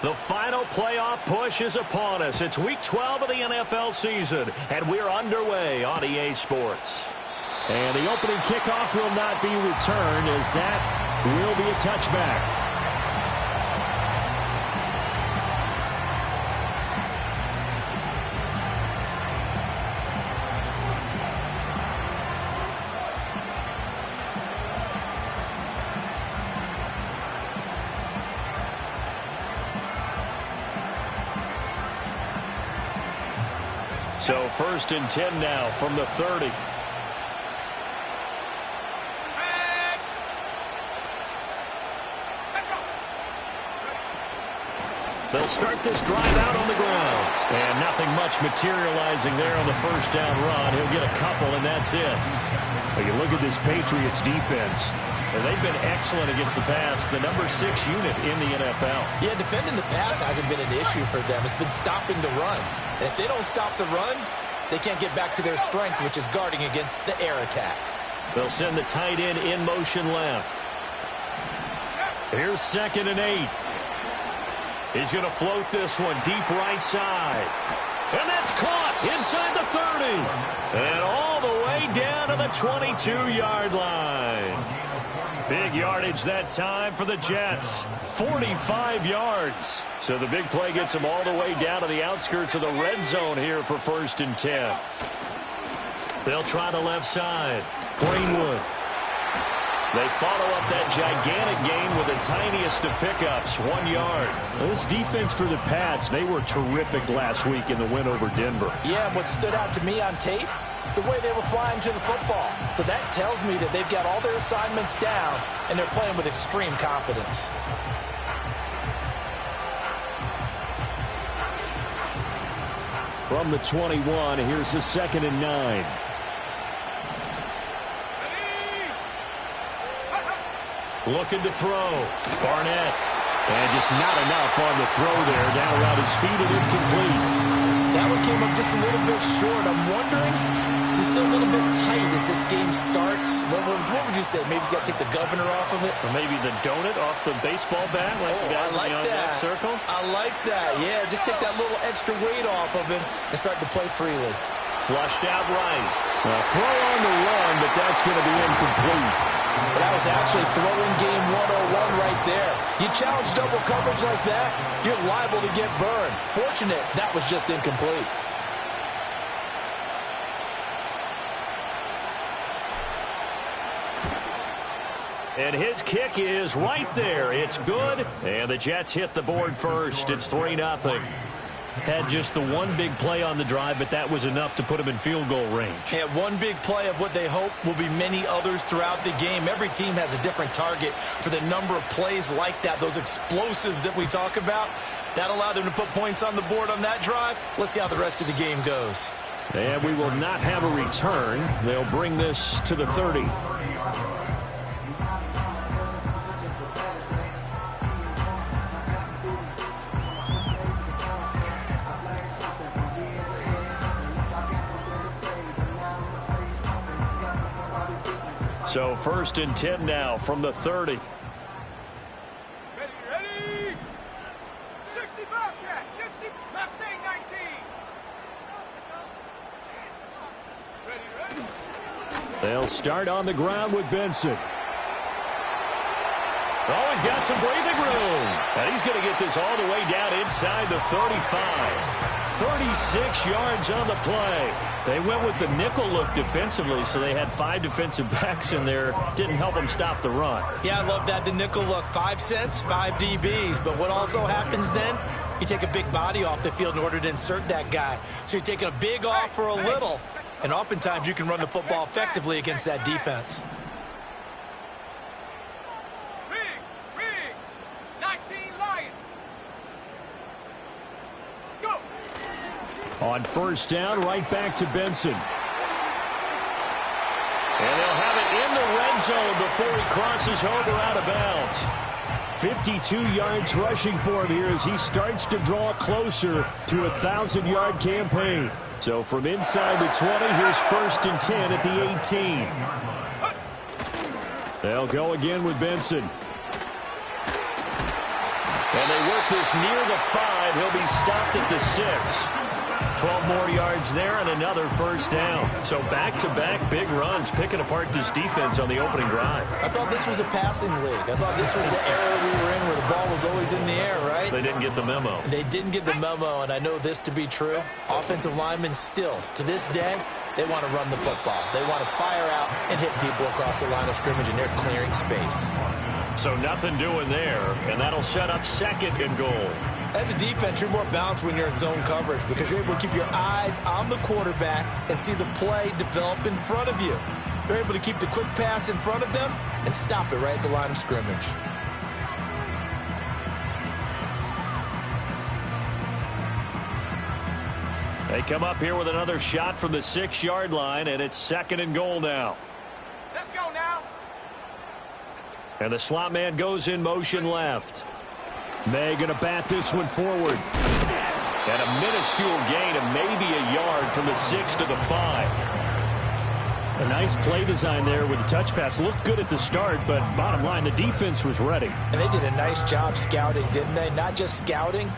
The final playoff push is upon us. It's Week 12 of the NFL season, and we're underway on EA Sports. And the opening kickoff will not be returned, as that will be a touchback. So 1st and 10 now from the 30. They'll start this drive out on the ground. And nothing much materializing there on the first down run. He'll get a couple, and that's it. Well, you look at this Patriots defense. And they've been excellent against the pass, the number 6 unit in the NFL. Yeah, defending the pass hasn't been an issue for them. It's been stopping the run. And if they don't stop the run, they can't get back to their strength, which is guarding against the air attack. They'll send the tight end in motion left. Here's 2nd and 8. He's going to float this one deep right side. And that's caught inside the 30. And all the way down to the 22-yard line. Big yardage that time for the Jets. 45 yards. So the big play gets them all the way down to the outskirts of the red zone here for 1st and 10. They'll try the left side. Greenwood. They follow up that gigantic gain with the tiniest of pickups, 1 yard. This defense for the Pats, they were terrific last week in the win over Denver. Yeah, what stood out to me on tape, the way they were flying to the football. So that tells me that they've got all their assignments down, and they're playing with extreme confidence. From the 21, here's the 2nd and 9. Looking to throw. Barnett. And just not enough on the throw there. Down around his feet and incomplete. That one came up just a little bit short. I'm wondering, is it still a little bit tight as this game starts? What would you say? Maybe he's got to take the governor off of it? Or maybe the donut off the baseball bat, like the guys in the on-deck circle? I like that. Yeah, just take that little extra weight off of him and start to play freely. Flushed out right. Throw on the run, but that's going to be incomplete. That was actually throwing game 101 right there. You challenge double coverage like that, you're liable to get burned. Fortunate, that was just incomplete. And his kick is right there. It's good. And the Jets hit the board first. It's 3-0. Had just the one big play on the drive, but that was enough to put him in field goal range. Yeah, one big play of what they hope will be many others throughout the game. Every team has a different target for the number of plays like that, those explosives that we talk about. That allowed them to put points on the board on that drive. Let's see how the rest of the game goes. And we will not have a return. They'll bring this to the 30. So 1st and 10 now from the 30. Ready? 60 Bobcat, 60 Mustang 19. Ready? They'll start on the ground with Benson. Oh, he's got some breathing room. And he's going to get this all the way down inside the 35. 36 yards on the play. They went with the nickel look defensively, so they had 5 defensive backs in there. Didn't help them stop the run. Yeah, I love that, the nickel look. 5 cents, 5 DBs. But what also happens then, you take a big body off the field in order to insert that guy. So you're taking a big off for a little. And oftentimes you can run the football effectively against that defense. Riggs, 19 Lion. Go. On 1st down, right back to Benson. And they'll have it in the red zone before he crosses over out of bounds. 52 yards rushing for him here as he starts to draw closer to a 1,000-yard campaign. So from inside the 20, here's 1st and 10 at the 18. They'll go again with Benson. And they work this near the 5. He'll be stopped at the 6. 12 more yards there and another first down. So back-to-back big runs picking apart this defense on the opening drive. I thought this was a passing league. I thought this was the era we were in where the ball was always in the air, right? They didn't get the memo. They didn't get the memo, and I know this to be true. Offensive linemen still, to this day, they want to run the football. They want to fire out and hit people across the line of scrimmage, and they're clearing space. So nothing doing there, and that'll set up second and goal. As a defense, you're more balanced when you're in zone coverage because you're able to keep your eyes on the quarterback and see the play develop in front of you. You're able to keep the quick pass in front of them and stop it right at the line of scrimmage. They come up here with another shot from the 6-yard line, and it's second and goal now. Let's go now. And the slot man goes in motion left. May going to bat this one forward. And a minuscule gain of maybe a yard from the 6 to the 5. A nice play design there with the touch pass. Looked good at the start, but bottom line, the defense was ready. And they did a nice job scouting, didn't they? Not just scouting,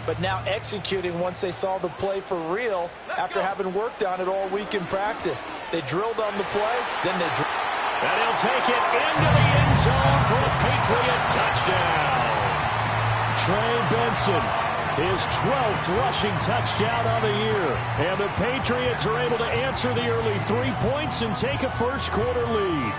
but now executing once they saw the play for real after having worked on it all week in practice. They drilled on the play, then they drilled. And he'll take it into the end zone for a Patriot touchdown. Trey Benson, his 12th rushing touchdown on the year. And the Patriots are able to answer the early 3 points and take a first-quarter lead.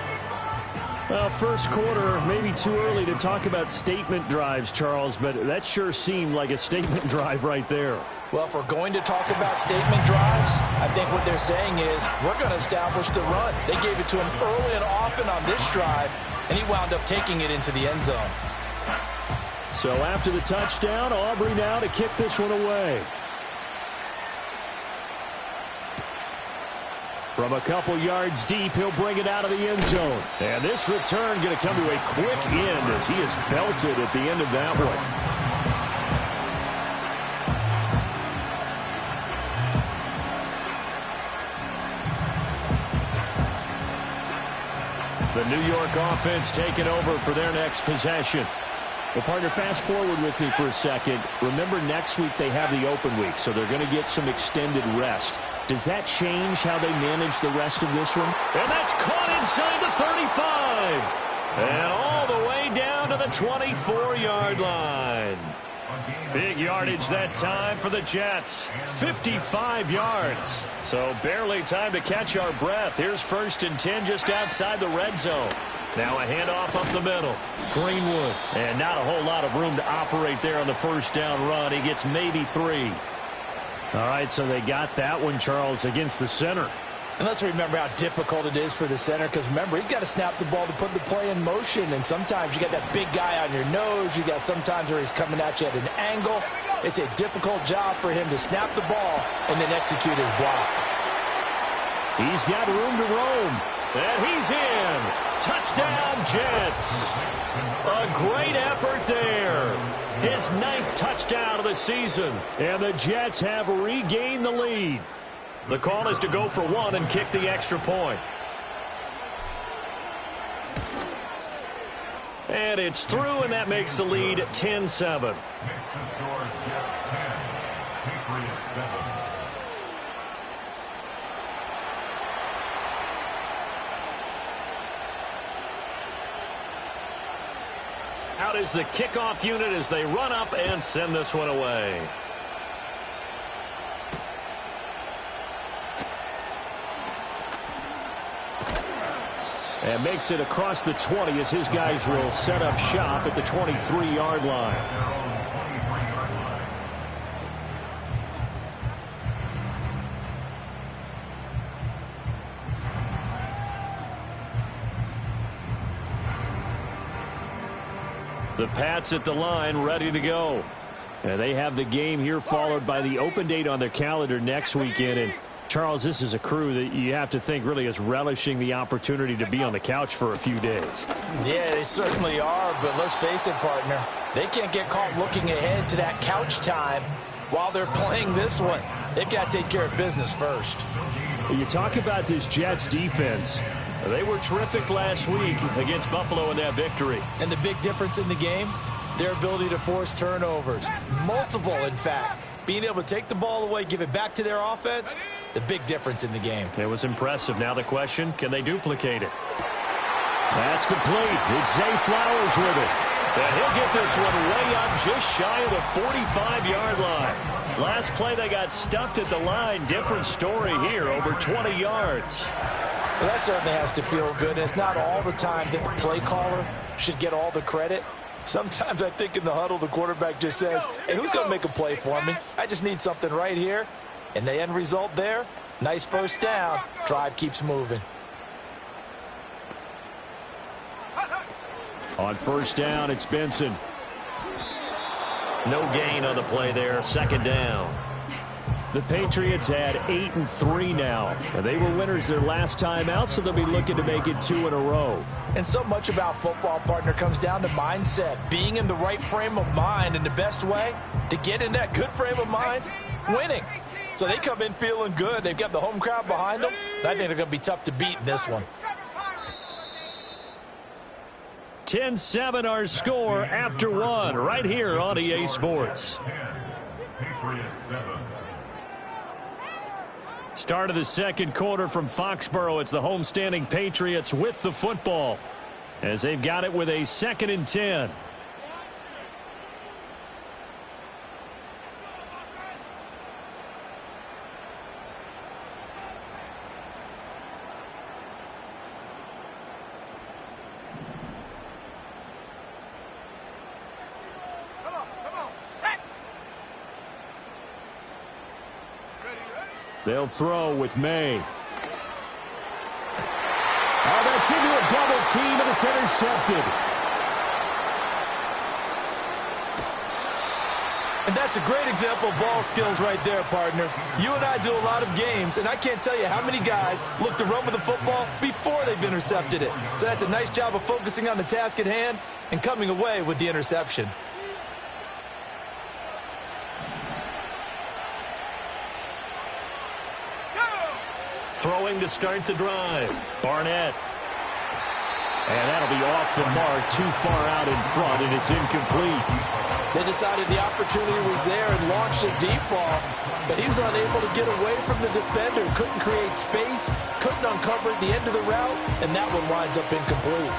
Well, first quarter, maybe too early to talk about statement drives, Charles, but that sure seemed like a statement drive right there. Well, if we're going to talk about statement drives, I think what they're saying is we're going to establish the run. They gave it to him early and often on this drive, and he wound up taking it into the end zone. So after the touchdown, Aubrey now to kick this one away. From a couple yards deep, he'll bring it out of the end zone. And this return going to come to a quick end as he is belted at the end of that one. The New York offense taking over for their next possession. Well, partner, fast forward with me for a second. Remember, next week they have the open week, so they're going to get some extended rest. Does that change how they manage the rest of this one? And that's caught inside the 35. And all the way down to the 24-yard line. Big yardage that time for the Jets. 55 yards. So barely time to catch our breath. Here's 1st and 10 just outside the red zone. Now a handoff up the middle. Greenwood. And not a whole lot of room to operate there on the first down run. He gets maybe 3. All right, so they got that one, Charles, against the center. And let's remember how difficult it is for the center because, remember, he's got to snap the ball to put the play in motion. And sometimes you got that big guy on your nose. You got sometimes where he's coming at you at an angle. It's a difficult job for him to snap the ball and then execute his block. He's got room to roam. And he's in. Touchdown, Jets. A great effort there. His 9th touchdown of the season. And the Jets have regained the lead. The call is to go for 1 and kick the extra point. And it's through, and that makes the lead 10-7. Out is the kickoff unit as they run up and send this one away. And makes it across the 20 as his guys will set up shop at the 23-yard line. The Pats at the line ready to go. And they have the game here followed by the open date on their calendar next weekend. And Charles, this is a crew that you have to think really is relishing the opportunity to be on the couch for a few days. Yeah, they certainly are, but let's face it, partner. They can't get caught looking ahead to that couch time while they're playing this one. They've got to take care of business first. You talk about this Jets defense. They were terrific last week against Buffalo in that victory. And the big difference in the game, their ability to force turnovers. Multiple, in fact. Being able to take the ball away, give it back to their offense, the big difference in the game. It was impressive. Now the question, can they duplicate it? That's complete. It's Zay Flowers with it. And he'll get this one way up just shy of the 45-yard line. Last play, they got stuffed at the line. Different story here, over 20 yards. Well, that certainly has to feel good. It's not all the time that the play caller should get all the credit. Sometimes I think in the huddle, the quarterback just says, hey, who's going to make a play for me? I just need something right here. And the end result there, nice first down. Drive keeps moving. On first down, it's Benson. No gain on the play there. Second down. The Patriots add 8-3 now. They were winners their last time out, so they'll be looking to make it 2 in a row. And so much about football, partner, comes down to mindset. Being in the right frame of mind, and the best way to get in that good frame of mind, winning. So they come in feeling good. They've got the home crowd behind them. I think they're going to be tough to beat in this one. 10-7 our score after one right here on EA Sports. Start of the second quarter from Foxborough. It's the homestanding Patriots with the football as they've got it with a 2nd and 10. They'll throw with May. Oh, that's into a double team, and it's intercepted. And that's a great example of ball skills right there, partner. You and I do a lot of games, and I can't tell you how many guys look to run with the football before they've intercepted it. So that's a nice job of focusing on the task at hand and coming away with the interception. Throwing to start the drive. Barnett. And that'll be off the mark, too far out in front, and it's incomplete. They decided the opportunity was there and launched a deep ball, but he was unable to get away from the defender. Couldn't create space, couldn't uncover the end of the route, and that one winds up incomplete.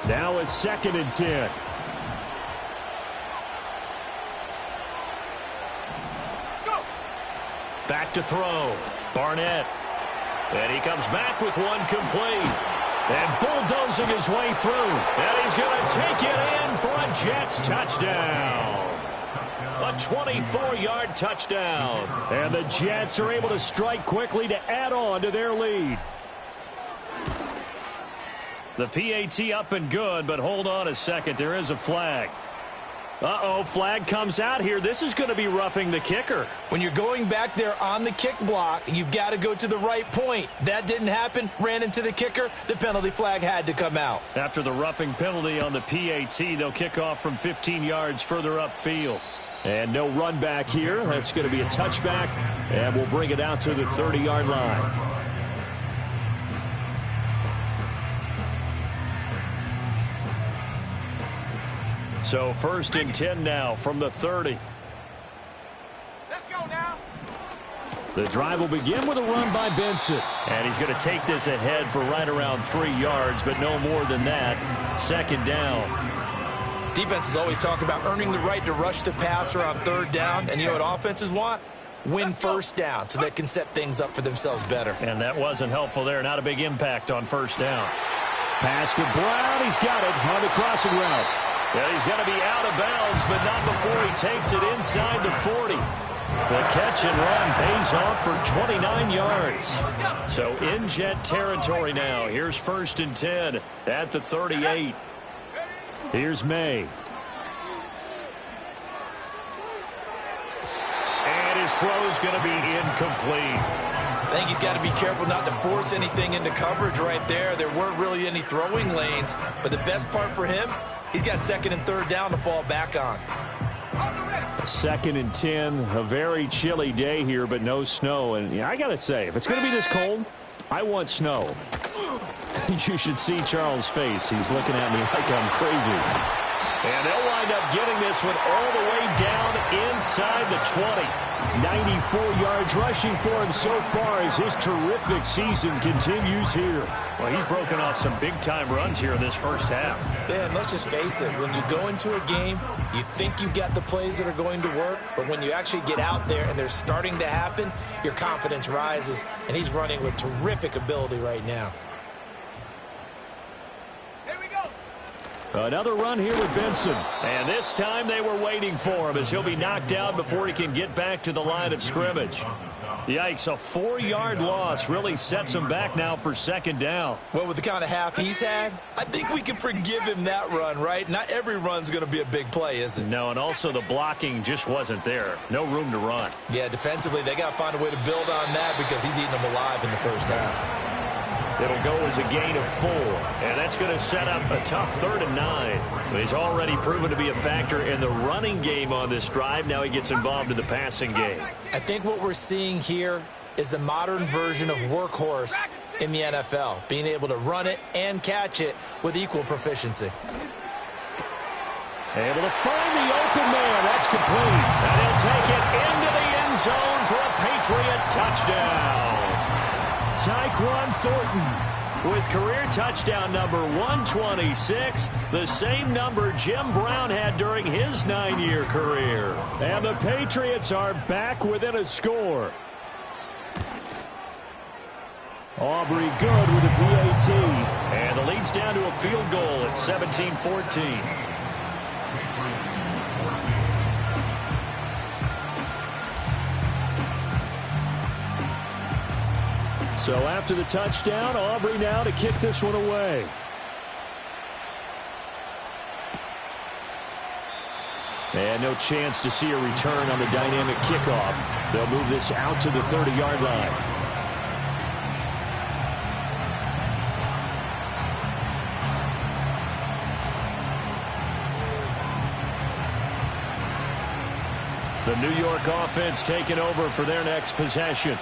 Now a 2nd and 10. Back to throw. Barnett. And he comes back with one complete. And bulldozing his way through. And he's going to take it in for a Jets touchdown. A 24-yard touchdown. And the Jets are able to strike quickly to add on to their lead. The PAT up and good, but hold on a second. There is a flag. Uh-oh, flag comes out here. This is going to be roughing the kicker. When you're going back there on the kick block, you've got to go to the right point. That didn't happen. Ran into the kicker. The penalty flag had to come out. After the roughing penalty on the PAT, they'll kick off from 15 yards further upfield. And no run back here. That's going to be a touchback, and we'll bring it out to the 30-yard line. So 1st and 10 now from the 30. Let's go now. The drive will begin with a run by Benson. And he's going to take this ahead for right around 3 yards, but no more than that. 2nd down. Defenses always talk about earning the right to rush the passer on 3rd down. And you know what offenses want? Win 1st down so they can set things up for themselves better. And that wasn't helpful there. Not a big impact on 1st down. Pass to Brown. He's got it on the crossing route. Yeah, he's going to be out of bounds, but not before he takes it inside the 40. The catch and run pays off for 29 yards. So in Jet territory now. Here's 1st and 10 at the 38. Here's May. And his throw's going to be incomplete. I think he's got to be careful not to force anything into coverage right there. There weren't really any throwing lanes, but the best part for him, he's got 2nd and 3rd down to fall back on. 2nd and 10, a very chilly day here, but no snow. And yeah, I got to say, if it's going to be this cold, I want snow. You should see Charles' face. He's looking at me like I'm crazy. And they'll wind up getting this one all the way down inside the 20. 94 yards rushing for him so far as his terrific season continues here. Well, he's broken off some big-time runs here in this first half. Yeah, and let's just face it. When you go into a game, you think you've got the plays that are going to work, but when you actually get out there and they're starting to happen, your confidence rises, and he's running with terrific ability right now. Another run here with Benson. And this time they were waiting for him as he'll be knocked down before he can get back to the line of scrimmage. Yikes, a 4-yard loss really sets him back now for 2nd down. Well, with the kind of half he's had, I think we can forgive him that run, right? Not every run's going to be a big play, is it? No, and also the blocking just wasn't there. No room to run. Yeah, defensively, they got to find a way to build on that because he's eating them alive in the first half. It'll go as a gain of 4, and that's going to set up a tough 3rd and 9. He's already proven to be a factor in the running game on this drive. Now he gets involved in the passing game. I think what we're seeing here is the modern version of workhorse in the NFL, being able to run it and catch it with equal proficiency. Able to find the open man. That's complete. And he'll take it into the end zone for a Patriot touchdown. Tyquan Thornton with career touchdown number 126, the same number Jim Brown had during his 9-year career. And the Patriots are back within a score. Aubrey good with a PAT. And the lead's down to a field goal at 17-14. So after the touchdown, Aubrey now to kick this one away. And no chance to see a return on the dynamic kickoff. They'll move this out to the 30-yard line. The New York offense taking over for their next possession.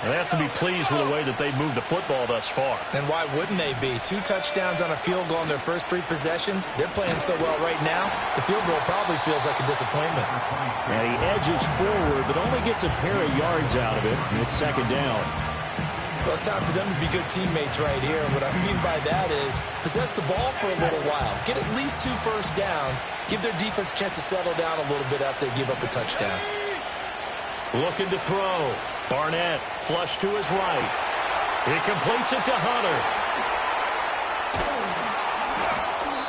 They have to be pleased with the way that they've moved the football thus far. And why wouldn't they be? 2 touchdowns on a field goal in their first 3 possessions. They're playing so well right now, the field goal probably feels like a disappointment. And he edges forward, but only gets a pair of yards out of it, and it's 2nd down. Well, it's time for them to be good teammates right here. And what I mean by that is possess the ball for a little while. Get at least 2 first downs. Give their defense a chance to settle down a little bit after they give up a touchdown. Looking to throw. Barnett, flush to his right. He completes it to Hunter.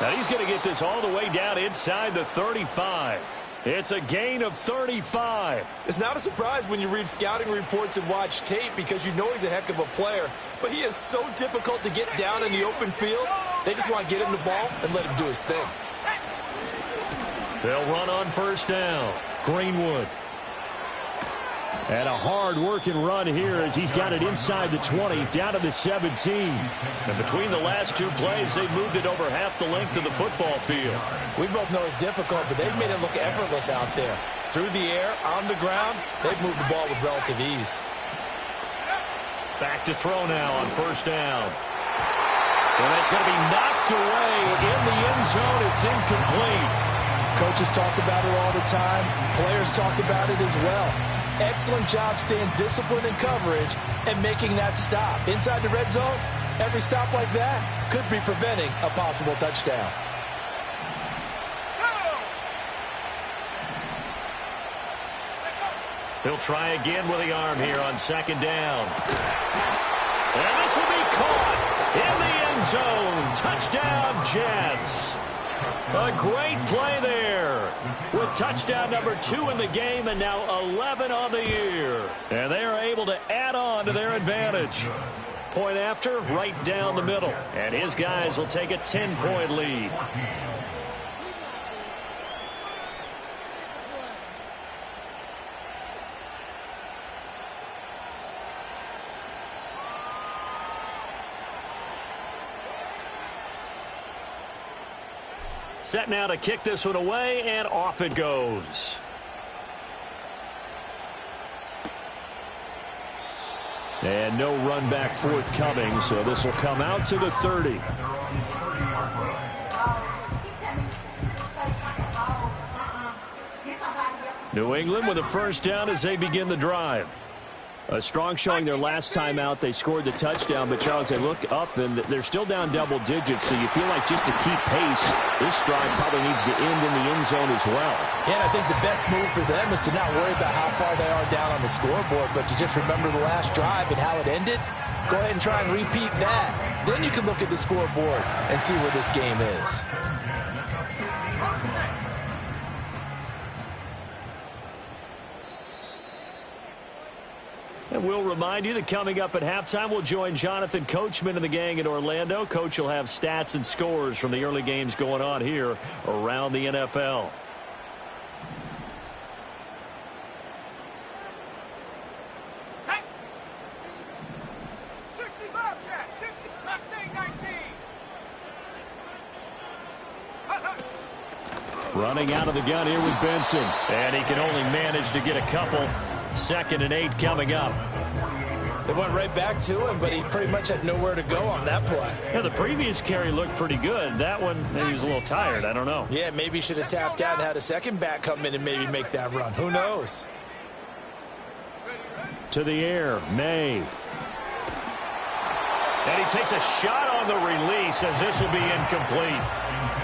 Now he's going to get this all the way down inside the 35. It's a gain of 35. It's not a surprise when you read scouting reports and watch tape because you know he's a heck of a player. But he is so difficult to get down in the open field. They just want to get him the ball and let him do his thing. They'll run on 1st down. Greenwood. And a hard-working run here as he's got it inside the 20, down to the 17. And between the last 2 plays, they've moved it over half the length of the football field. We both know it's difficult, but they've made it look effortless out there. Through the air, on the ground, they've moved the ball with relative ease. Back to throw now on 1st down. And that's going to be knocked away in the end zone. It's incomplete. Coaches talk about it all the time. Players talk about it as well. Excellent job staying disciplined in coverage and making that stop. Inside the red zone, every stop like that could be preventing a possible touchdown. He'll try again with the arm here on 2nd down. And this will be caught in the end zone. Touchdown, Jets. A great play there with touchdown number 2 in the game and now 11 on the year. And they are able to add on to their advantage. Point after, right down the middle. And his guys will take a 10-point lead. Set now to kick this one away, and off it goes. And no run back forthcoming, so this will come out to the 30. New England with a first down as they begin the drive. A strong showing their last time out. They scored the touchdown, but Charles, they look up and they're still down double digits, so you feel like just to keep pace, this drive probably needs to end in the end zone as well. Yeah, and I think the best move for them is to not worry about how far they are down on the scoreboard, but to just remember the last drive and how it ended. Go ahead and try and repeat that. Then you can look at the scoreboard and see where this game is. And we'll remind you that coming up at halftime, we'll join Jonathan Coachman and the gang in Orlando. Coach will have stats and scores from the early games going on here around the NFL. Set. 60 Bobcat, 60, Mustang 19. Running out of the gun here with Benson. And he can only manage to get a couple. 2nd and 8 coming up. They went right back to him, but he pretty much had nowhere to go on that play. Yeah, the previous carry looked pretty good. That one, maybe he was a little tired. I don't know. Yeah, maybe he should have tapped out and had a second back come in and maybe make that run. Who knows? To the air, May. And he takes a shot on the release as this will be incomplete.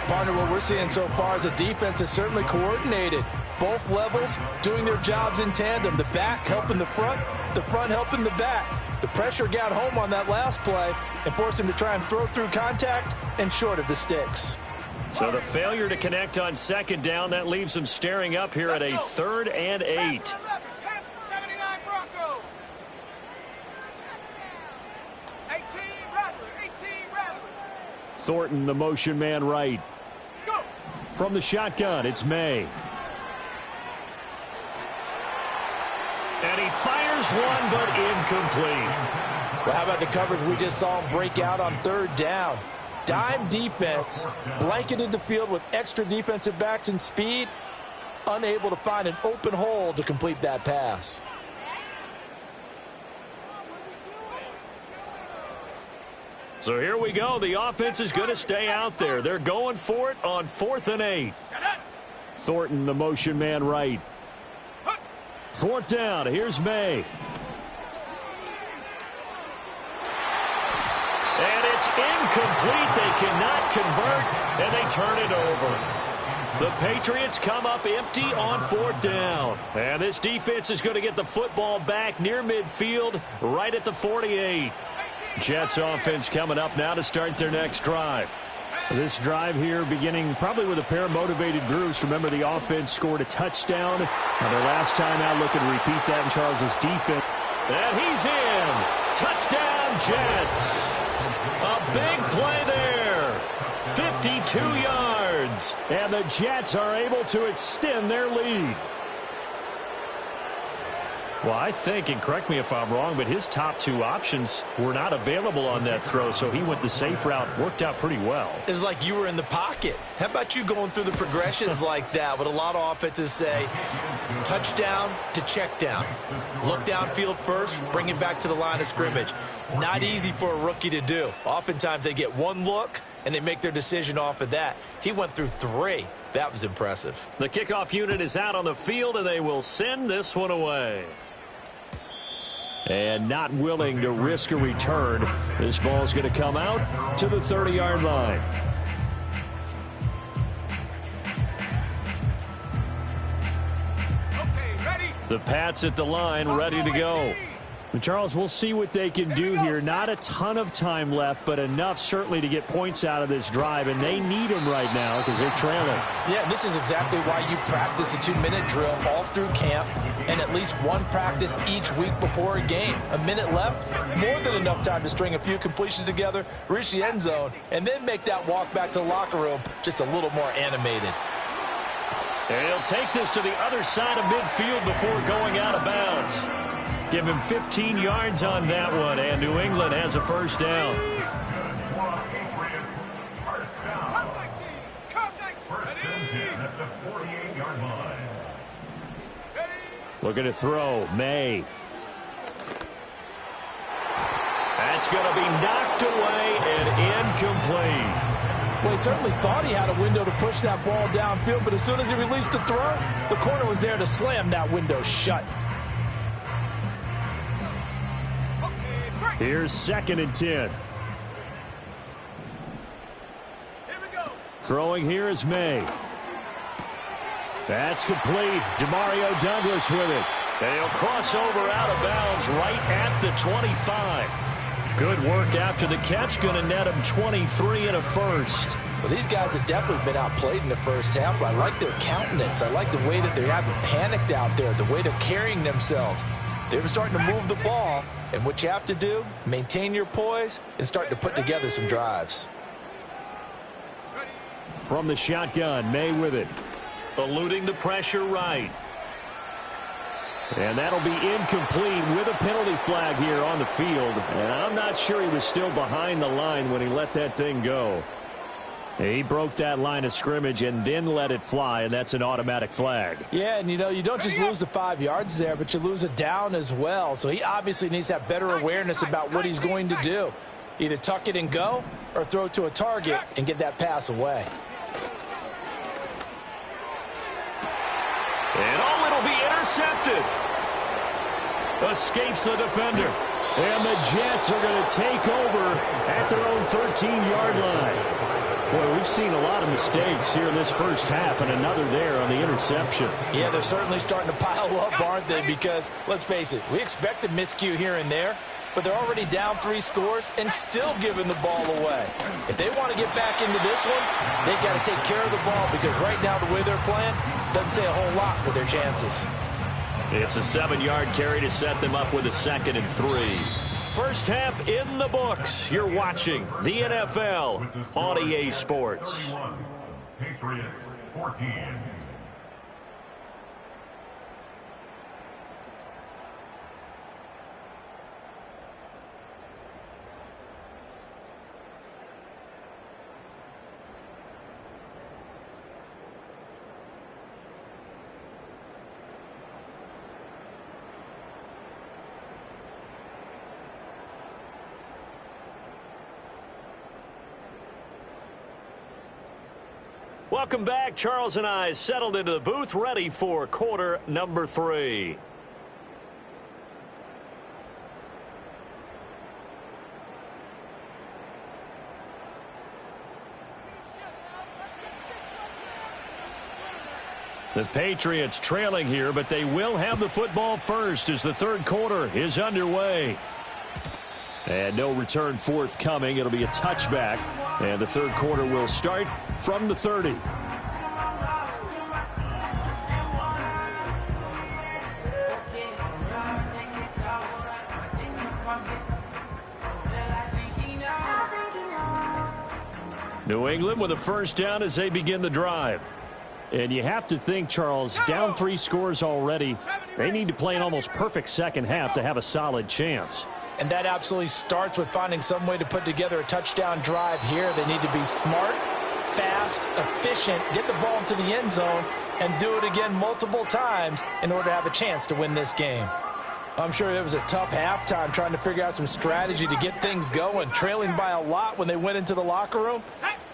Partner, what we're seeing so far is the defense is certainly coordinated. Both levels doing their jobs in tandem. The back helping the front helping the back. The pressure got home on that last play and forced him to try and throw through contact and short of the sticks. So the failure to connect on 2nd down, that leaves them staring up here at a 3rd and 8. 79 Bronco. 18 Rattler, 18 Rattler. Thornton, the motion man right. Go. From the shotgun, it's May. And he fires one, but incomplete. Well, how about the coverage we just saw him break out on 3rd down? Dime defense, blanketed the field with extra defensive backs and speed, unable to find an open hole to complete that pass. So here we go. The offense is going to stay out there. They're going for it on 4th and 8. Thornton, the motion man right. 4th down. Here's May. And it's incomplete. They cannot convert, and they turn it over. The Patriots come up empty on 4th down. And this defense is going to get the football back near midfield, right at the 48. Jets offense coming up now to start their next drive. This drive here beginning probably with a pair of motivated groups. Remember, the offense scored a touchdown. Now their last time out, looking to repeat that in Charles's defense. And he's in. Touchdown, Jets. A big play there. 52 yards. And the Jets are able to extend their lead. Well, I think, and correct me if I'm wrong, but his top 2 options were not available on that throw, so he went the safe route. Worked out pretty well. It was like you were in the pocket. How about you going through the progressions like that? What a lot of offenses say, touchdown to check down. Look downfield first, bring it back to the line of scrimmage. Not easy for a rookie to do. Oftentimes they get one look, and they make their decision off of that. He went through 3. That was impressive. The kickoff unit is out on the field, and they will send this one away. And not willing to risk a return. This ball is going to come out to the 30-yard line. Okay, ready. The Pats at the line, ready to go. And Charles, we'll see what they can do here. Not a ton of time left, but enough certainly to get points out of this drive, and they need them right now because they're trailing. Yeah, this is exactly why you practice a 2-minute drill all through camp and at least one practice each week before a game. A minute left, more than enough time to string a few completions together, reach the end zone, and then make that walk back to the locker room just a little more animated. And he'll take this to the other side of midfield before going out of bounds. Give him 15 yards on that one, and New England has a first down. Looking to throw, May. That's going to be knocked away and incomplete. Well, he certainly thought he had a window to push that ball downfield, but as soon as he released the throw, the corner was there to slam that window shut. Here's 2nd and 10. Here we go. Throwing here is May. That's complete. Demario Douglas with it. They'll cross over out of bounds right at the 25. Good work after the catch. Going to net him 23 and a first. Well, these guys have definitely been outplayed in the first half, but I like their countenance. I like the way that they haven't panicked out there, the way they're carrying themselves. They're starting to move the ball, and what you have to do, maintain your poise and start to put together some drives. From the shotgun, May with it. Eluding the pressure right. And that'll be incomplete with a penalty flag here on the field. And I'm not sure he was still behind the line when he let that thing go. He broke that line of scrimmage and then let it fly, and that's an automatic flag. Yeah, and you know, you don't just lose the 5 yards there, but you lose a down as well. So he obviously needs to have better awareness about what he's going to do. Either tuck it and go or throw to a target and get that pass away. And oh, it'll be intercepted. Escapes the defender. And the Jets are going to take over at their own 13-yard line. Boy, we've seen a lot of mistakes here in this first half, and another there on the interception. Yeah, they're certainly starting to pile up, aren't they? Because, let's face it, we expect a miscue here and there, but they're already down 3 scores and still giving the ball away. If they want to get back into this one, they've got to take care of the ball, because right now the way they're playing doesn't say a whole lot for their chances. It's a 7-yard carry to set them up with a 2nd and 3. First half in the books. You're watching the NFL on EA Sports. Patriots 14. Welcome back. Charles and I settled into the booth, ready for quarter number 3. The Patriots trailing here, but they will have the football first as the third quarter is underway. And no return forthcoming. It'll be a touchback. And the third quarter will start from the 30. New England with a first down as they begin the drive. And you have to think, Charles, down 3 scores already. They need to play an almost perfect second half to have a solid chance. And that absolutely starts with finding some way to put together a touchdown drive here. They need to be smart, fast, efficient, get the ball into the end zone, and do it again multiple times in order to have a chance to win this game. I'm sure it was a tough halftime trying to figure out some strategy to get things going, trailing by a lot when they went into the locker room.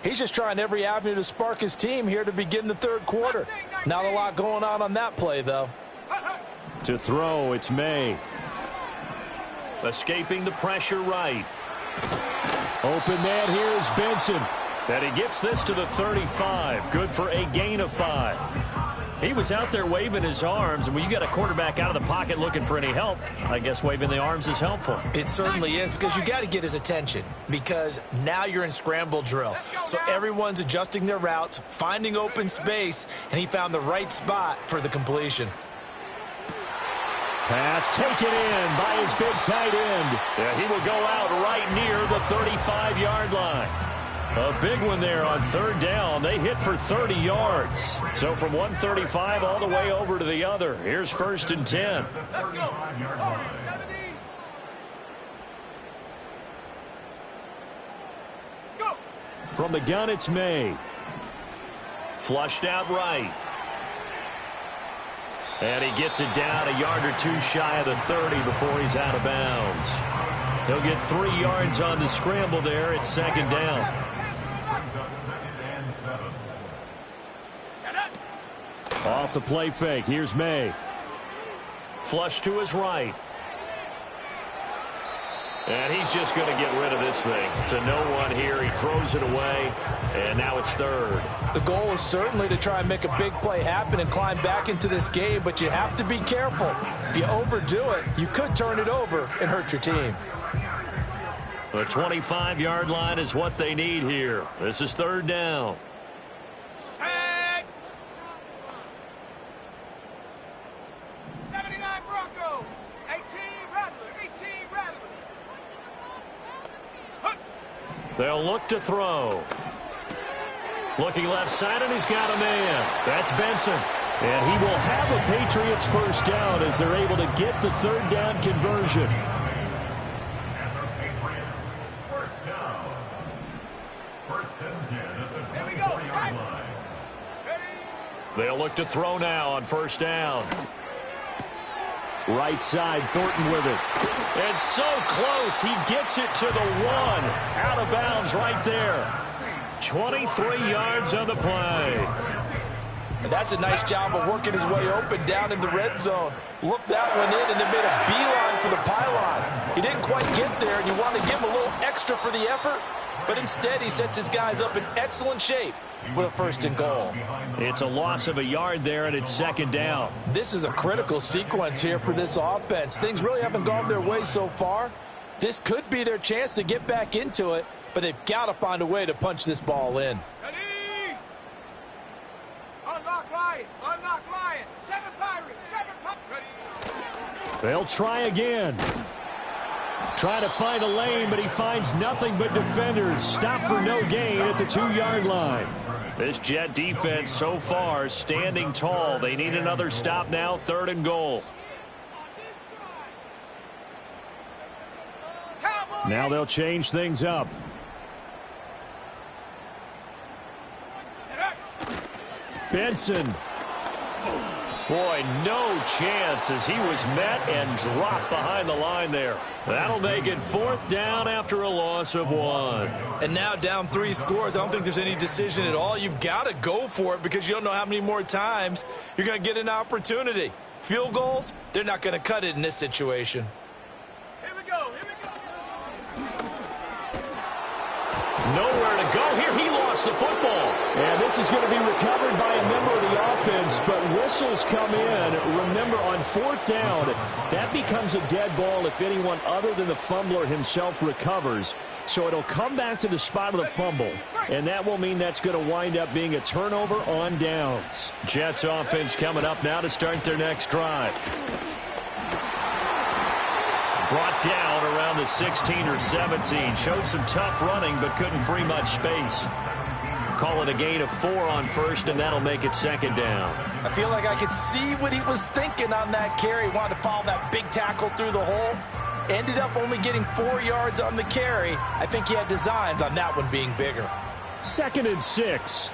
He's just trying every avenue to spark his team here to begin the third quarter. Not a lot going on that play, though. To throw, it's May. Escaping the pressure right. Open man here is Benson. And he gets this to the 35. Good for a gain of 5. He was out there waving his arms, and when you got a quarterback out of the pocket looking for any help, I guess waving the arms is helpful. It certainly is, because you got to get his attention, because now you're in scramble drill. So everyone's adjusting their routes, finding open space, and he found the right spot for the completion. Pass taken in by his big tight end. Yeah, he will go out right near the 35-yard line. A big one there on third down. They hit for 30 yards. So from 135 all the way over to the other. Here's 1st and 10. Let's go. 70. Go. From the gun, it's May. Flushed out right. And he gets it down a yard or 2 shy of the 30 before he's out of bounds. He'll get 3 yards on the scramble there. It's second down. Brings up 2nd and 7. Off the play fake. Here's May. Flush to his right. And he's just going to get rid of this thing. To no one here. He throws it away. And now it's 3rd. The goal is certainly to try and make a big play happen and climb back into this game, but you have to be careful. If you overdo it, you could turn it over and hurt your team. The 25-yard line is what they need here. This is 3rd down. Set. 79 Broncos. 18 Rattler. 18 Rattlers. They'll look to throw. Looking left side, and he's got a man. That's Benson. And he will have a Patriots first down as they're able to get the 3rd down conversion. And the Patriots, first down. 1st and 10 at the 24-yard line. They'll look to throw now on 1st down. Right side, Thornton with it. And so close, he gets it to the 1. Out of bounds right there. 23 yards on the play. And that's a nice job of working his way open down in the red zone. Looked that one in and then made a beeline for the pylon. He didn't quite get there, and you want to give him a little extra for the effort, but instead he sets his guys up in excellent shape with a 1st and goal. It's a loss of a yard there, and it's 2nd down. This is a critical sequence here for this offense. Things really haven't gone their way so far. This could be their chance to get back into it, but they've got to find a way to punch this ball in. Ready. Unlock Lion. Unlock Lion. 7 Pirates. 7 Pirates. Ready. They'll try again. Trying to find a lane, but he finds nothing but defenders. Stop for no gain at the 2-yard line. This Jet defense so far standing tall. They need another stop now, 3rd and goal. Now they'll change things up. Benson. Boy, no chance as he was met and dropped behind the line there. That'll make it 4th down after a loss of 1. And now down 3 scores. I don't think there's any decision at all. You've got to go for it because you don't know how many more times you're going to get an opportunity. Field goals, they're not going to cut it in this situation. Here we go. Here we go. Nowhere to go here. He lost the football. And this is going to be recovered by a member of the offense, but whistles come in. Remember, on 4th down, that becomes a dead ball if anyone other than the fumbler himself recovers. So it'll come back to the spot of the fumble, and that will mean that's going to wind up being a turnover on downs. Jets offense coming up now to start their next drive. Brought down around the 16 or 17. Showed some tough running, but couldn't free much space. Call it a gain of 4 on 1st, and that'll make it 2nd down. I feel like I could see what he was thinking on that carry. Wanted to follow that big tackle through the hole. Ended up only getting 4 yards on the carry. I think he had designs on that one being bigger. 2nd and 6.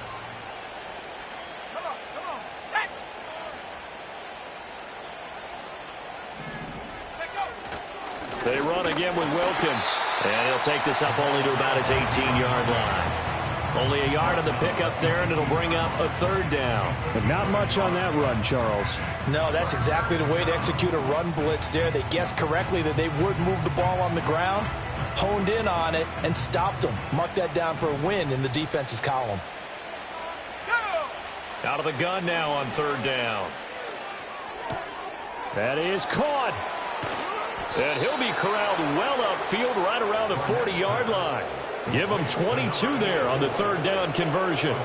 Come on. Set. Set go. They run again with Wilkins. And he'll take this up only to about his 18-yard line. Only a yard on the pickup there, and it'll bring up a 3rd down. But not much on that run, Charles. No, that's exactly the way to execute a run blitz there. They guessed correctly that they would move the ball on the ground, honed in on it, and stopped them. Mark that down for a win in the defense's column. Go. Out of the gun now on 3rd down. That is caught. And he'll be corralled well upfield right around the 40-yard line. Give him 22 there on the 3rd down conversion.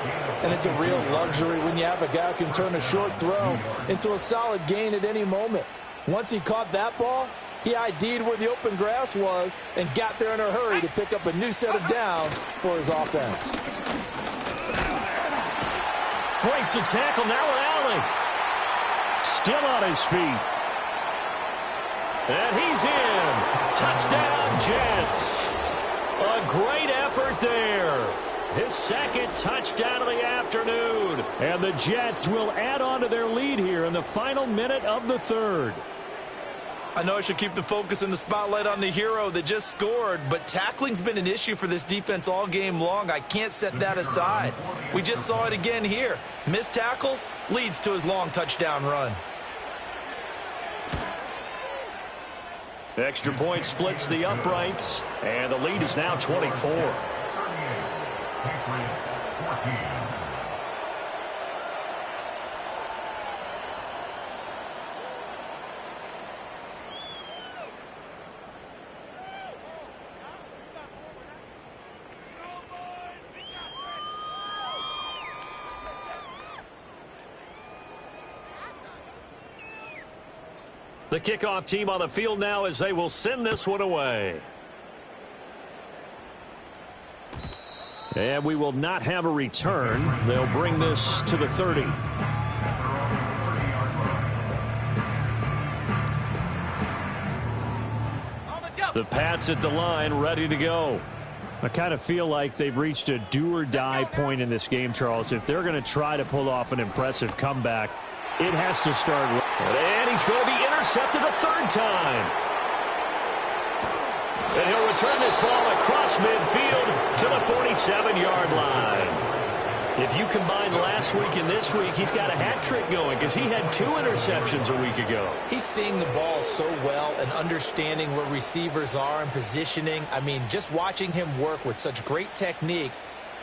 And it's a real luxury when you have a guy who can turn a short throw into a solid gain at any moment. Once he caught that ball, he ID'd where the open grass was and got there in a hurry to pick up a new set of downs for his offense. Breaks the tackle, now an alley. Still on his feet. And he's in. Touchdown, Jets. A great effort there. His 2nd touchdown of the afternoon. And the Jets will add on to their lead here in the final minute of the 3rd. I know I should keep the focus and the spotlight on the hero that just scored, but tackling's been an issue for this defense all game long. I can't set that aside. We just saw it again here. Missed tackles leads to his long touchdown run. Extra point splits the uprights, and the lead is now 24. 38, Patriots 14. The kickoff team on the field now as they will send this one away. And we will not have a return. They'll bring this to the 30. The Pats at the line, ready to go. I kind of feel like they've reached a do-or-die point in this game, Charles. If they're going to try to pull off an impressive comeback, it has to start. And he's going to be intercepted a third time. And he'll return this ball across midfield to the 47-yard line. If you combine last week and this week, he's got a hat trick going because he had 2 interceptions a week ago. He's seeing the ball so well and understanding where receivers are and positioning. I mean, just watching him work with such great technique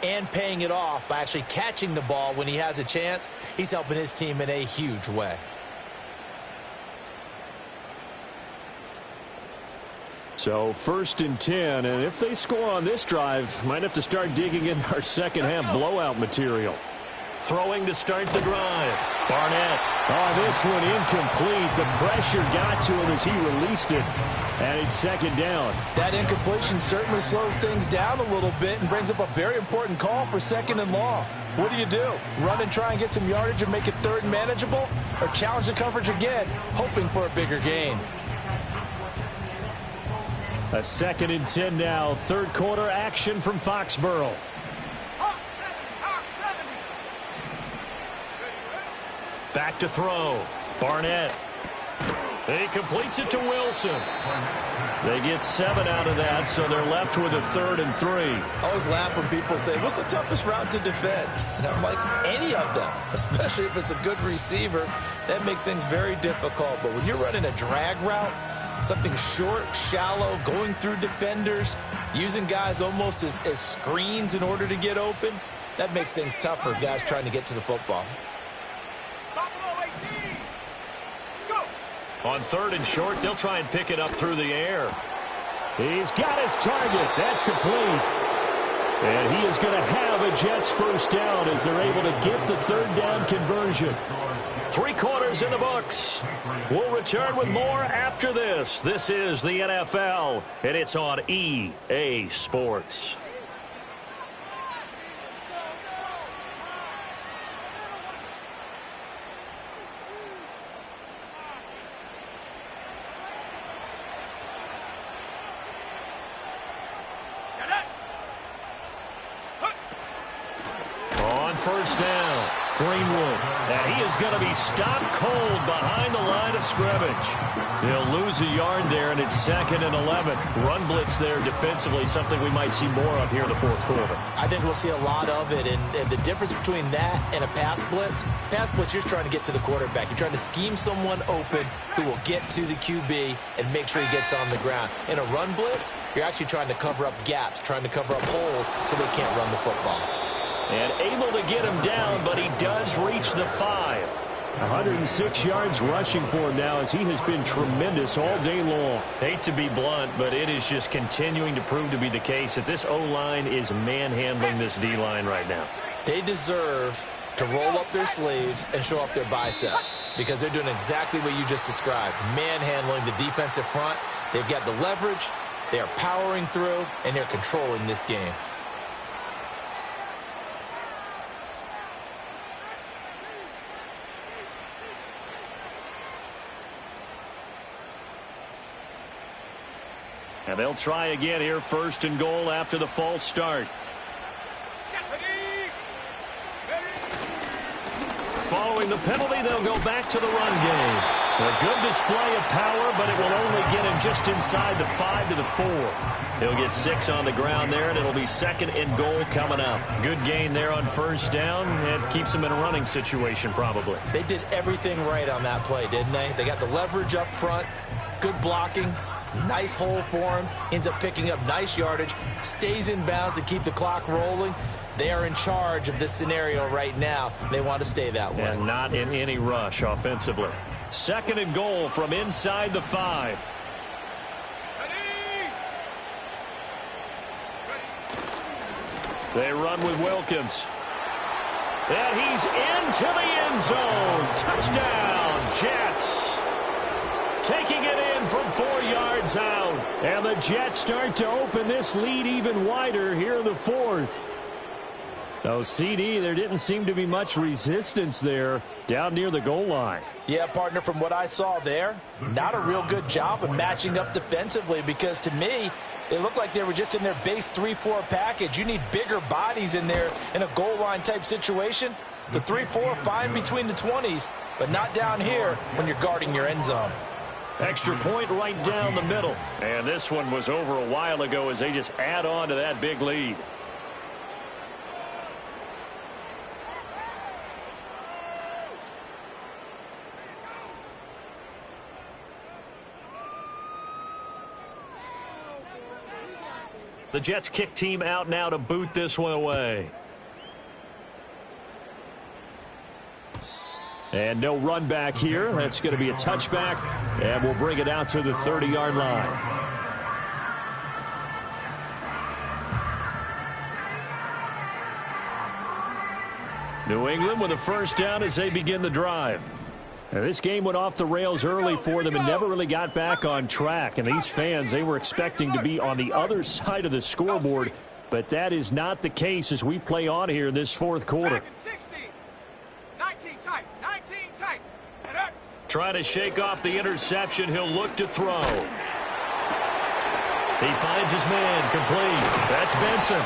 and paying it off by actually catching the ball when he has a chance, he's helping his team in a huge way. So 1st and 10, and if they score on this drive, might have to start digging in our second half blowout material. Throwing to start the drive. Barnett. Oh, this one incomplete. The pressure got to him as he released it. And it's 2nd down. That incompletion certainly slows things down a little bit and brings up a very important call for 2nd and long. What do? Run and try and get some yardage and make it 3rd and manageable? Or challenge the coverage again, hoping for a bigger gain? A 2nd and 10 now. 3rd quarter action from Foxborough. Back to throw. Barnett. And he completes it to Wilson. They get 7 out of that, so they're left with a 3rd and 3. I always laugh when people say, what's the toughest route to defend? And I'm like, any of them, especially if it's a good receiver. That makes things very difficult. But when you're running a drag route, something short, shallow, going through defenders, using guys almost as screens in order to get open, that makes things tough for guys trying to get to the football. On 3rd and short, they'll try and pick it up through the air. He's got his target. That's complete. And he is going to have a Jets 1st down as they're able to get the 3rd down conversion. 3 quarters in the books. We'll return with more after this. This is the NFL, and it's on EA Sports. On 1st down, Greenwood. And he is going to be stopped cold behind the line of scrimmage. He'll lose a yard there, and it's 2nd and 11. Run blitz there defensively, something we might see more of here in the 4th quarter. I think we'll see a lot of it, and the difference between that and a pass blitz, you're just trying to get to the quarterback. You're trying to scheme someone open who will get to the QB and make sure he gets on the ground. In a run blitz, you're actually trying to cover up gaps, trying to cover up holes so they can't run the football. And able to get him down, but he does reach the 5. 106 yards rushing for him now as he has been tremendous all day long. Hate to be blunt, but it is just continuing to prove to be the case that this O-line is manhandling this D-line right now. They deserve to roll up their sleeves and show up their biceps because they're doing exactly what you just described, manhandling the defensive front. They've got the leverage, they are powering through, and they're controlling this game. And they'll try again here, 1st and goal after the false start. Following the penalty, they'll go back to the run game. A good display of power, but it will only get him just inside the 5 to the 4. He'll get 6 on the ground there, and it'll be 2nd and goal coming up. Good gain there on first down. It keeps him in a running situation probably. They did everything right on that play, didn't they? They got the leverage up front, good blocking, nice hole for him, ends up picking up nice yardage, stays in bounds to keep the clock rolling. They are in charge of this scenario right now. They want to stay that way. And not in any rush offensively. 2nd and goal from inside the 5. They run with Wilkins. And he's into the end zone. Touchdown, Jets. Taking it in from 4 yards out. And the Jets start to open this lead even wider here in the 4th. Oh, CD, there didn't seem to be much resistance there down near the goal line. Yeah, partner, from what I saw there, not a real good job of matching up defensively because to me, they looked like they were just in their base 3-4 package. You need bigger bodies in there in a goal line type situation. The 3-4, fine between the 20s, but not down here when you're guarding your end zone. Extra point right down the middle. And this one was over a while ago as they just add on to that big lead. The Jets kick team out now to boot this one away. And no run back here. That's going to be a touchback. And we'll bring it out to the 30-yard line. New England with a first down as they begin the drive. Now, this game went off the rails early for them and never really got back on track. And these fans, they were expecting to be on the other side of the scoreboard. But that is not the case as we play on here in this 4th quarter. 19 tight. 19 tight. Trying to shake off the interception. He'll look to throw. He finds his man complete. That's Benson.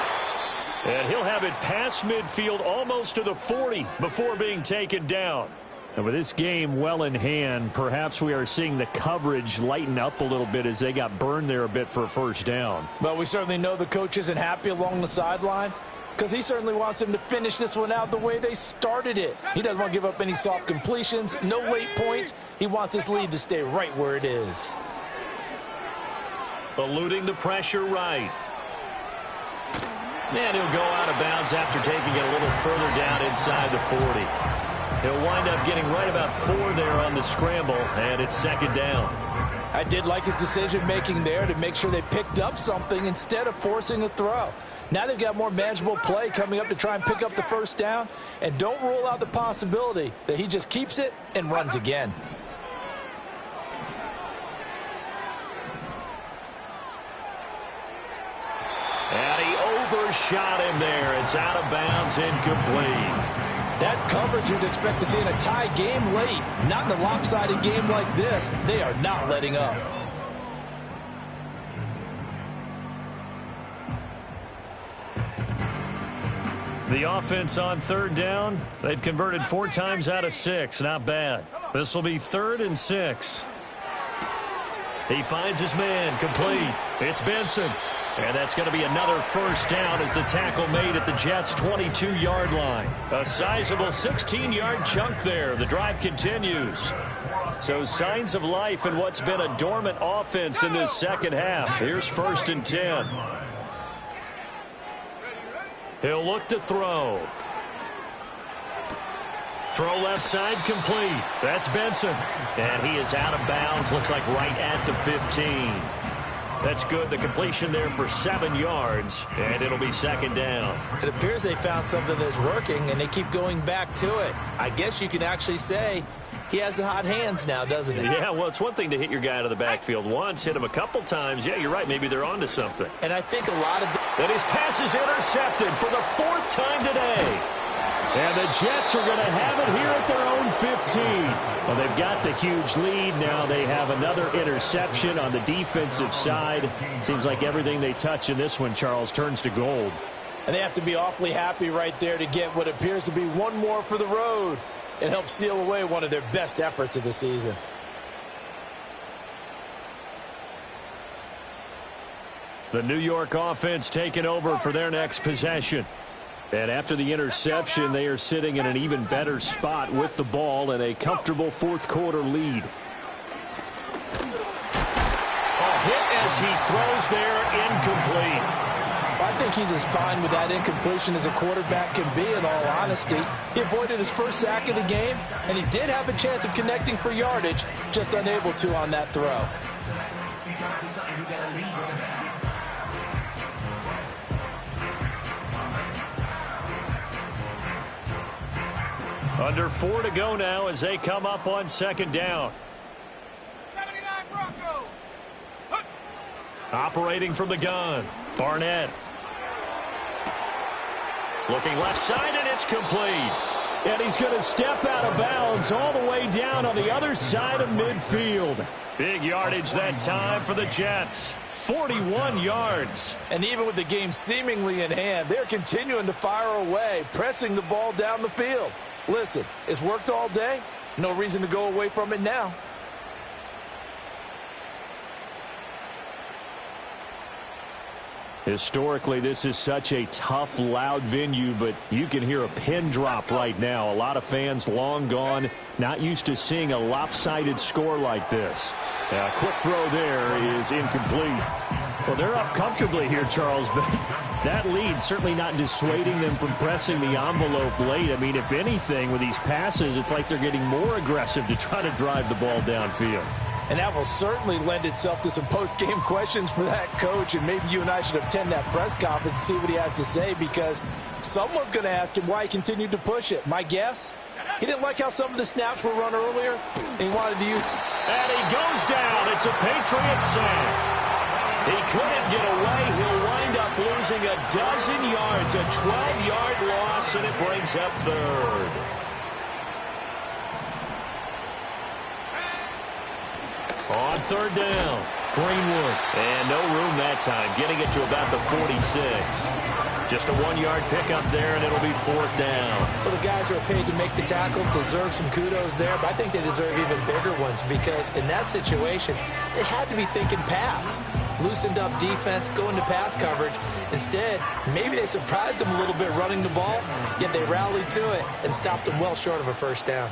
And he'll have it past midfield almost to the 40 before being taken down. And with this game well in hand, perhaps we are seeing the coverage lighten up a little bit as they got burned there a bit for a first down. Well, we certainly know the coach isn't happy along the sideline because he certainly wants them to finish this one out the way they started it. He doesn't want to give up any soft completions, no late points. He wants his lead to stay right where it is. Eluding the pressure right. And he'll go out of bounds after taking it a little further down inside the 40. He'll wind up getting right about 4 there on the scramble, and it's 2nd down. I did like his decision-making there to make sure they picked up something instead of forcing a throw. Now they've got more manageable play coming up to try and pick up the first down, and don't rule out the possibility that he just keeps it and runs again. And he overshot him there. It's out of bounds, incomplete. That's coverage you'd expect to see in a tie game late. Not in a lopsided game like this. They are not letting up. The offense on 3rd down. They've converted 4 times out of 6. Not bad. This will be 3rd and 6. He finds his man complete. It's Benson. And that's going to be another first down as the tackle made at the Jets' 22-yard line. A sizable 16-yard chunk there. The drive continues. So signs of life in what's been a dormant offense in this second half. Here's 1st and 10. He'll look to throw. Throw left side complete. That's Benson. And he is out of bounds. Looks like right at the 15. That's good. The completion there for 7 yards, and it'll be 2nd down. It appears they found something that's working, and they keep going back to it. I guess you can actually say he has the hot hands now, doesn't he? Yeah, well, it's one thing to hit your guy out of the backfield once, hit him a couple times. Yeah, you're right. Maybe they're onto something. And I think a lot of and his pass is intercepted for the 4th time today. And the Jets are going to have it here at their own 15. Well, they've got the huge lead. Now they have another interception on the defensive side. Seems like everything they touch in this one, Charles, turns to gold. And they have to be awfully happy right there to get what appears to be one more for the road. It helps seal away one of their best efforts of the season. The New York offense taking over for their next possession. And after the interception, they are sitting in an even better spot with the ball and a comfortable fourth quarter lead. A hit as he throws there, incomplete. I think he's as fine with that incompletion as a quarterback can be, in all honesty. He avoided his first sack of the game, and he did have a chance of connecting for yardage, just unable to on that throw. Under 4 to go now as they come up on second down. 79 Broncos. Operating from the gun, Barnett. Looking left side, and it's complete. And he's going to step out of bounds all the way down on the other side of midfield. Big yardage that time for the Jets. 41 yards. And even with the game seemingly in hand, they're continuing to fire away, pressing the ball down the field. Listen, it's worked all day. No reason to go away from it now. Historically, this is such a tough, loud venue, but you can hear a pin drop right now. A lot of fans long gone, not used to seeing a lopsided score like this. A quick throw there is incomplete. Well, they're up comfortably here, Charles, but that lead certainly not dissuading them from pressing the envelope late. I mean, if anything, with these passes, it's like they're getting more aggressive to try to drive the ball downfield. And that will certainly lend itself to some post-game questions for that coach, and maybe you and I should attend that press conference to see what he has to say, because someone's going to ask him why he continued to push it. My guess, he didn't like how some of the snaps were run earlier, and he wanted to use... And he goes down. It's a Patriot sack. He couldn't get away. He'll wind up losing a dozen yards, a 12-yard loss, and it brings up third. On third down, Greenwood. And no room that time, getting it to about the 46. Just a 1-yard pickup there, and it'll be fourth down. Well, the guys who are paid to make the tackles deserve some kudos there, but I think they deserve even bigger ones, because in that situation, they had to be thinking pass. Loosened up defense, going to pass coverage. Instead, maybe they surprised them a little bit running the ball, yet they rallied to it and stopped them well short of a first down.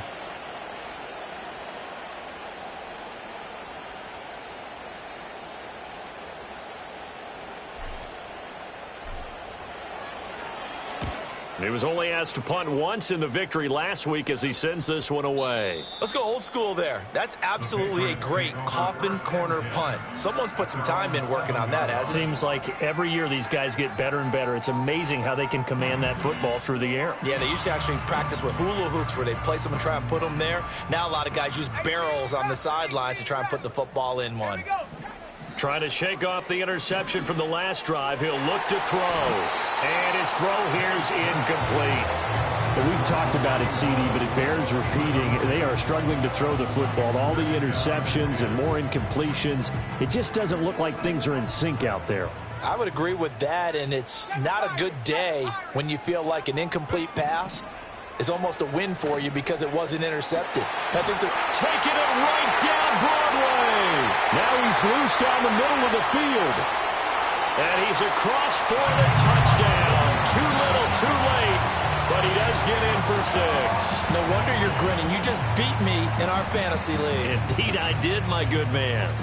He was only asked to punt once in the victory last week as he sends this one away. Let's go old school there. That's absolutely a great coffin corner punt. Someone's put some time in working on that, hasn't it? Seems like every year these guys get better and better. It's amazing how they can command that football through the air. Yeah, they used to actually practice with hula hoops where they place them and try and put them there. Now a lot of guys use barrels on the sidelines to try and put the football in one. Trying to shake off the interception from the last drive. He'll look to throw. And his throw here's incomplete. We've talked about it, CD, but it bears repeating. They are struggling to throw the football. All the interceptions and more incompletions. It just doesn't look like things are in sync out there. I would agree with that, and it's not a good day when you feel like an incomplete pass is almost a win for you because it wasn't intercepted. I think they're taking it right down Broadway. Now he's loose down the middle of the field. And he's across for the touchdown. Too little, too late, but he does get in for 6. No wonder you're grinning. You just beat me in our fantasy league. Indeed I did, my good man.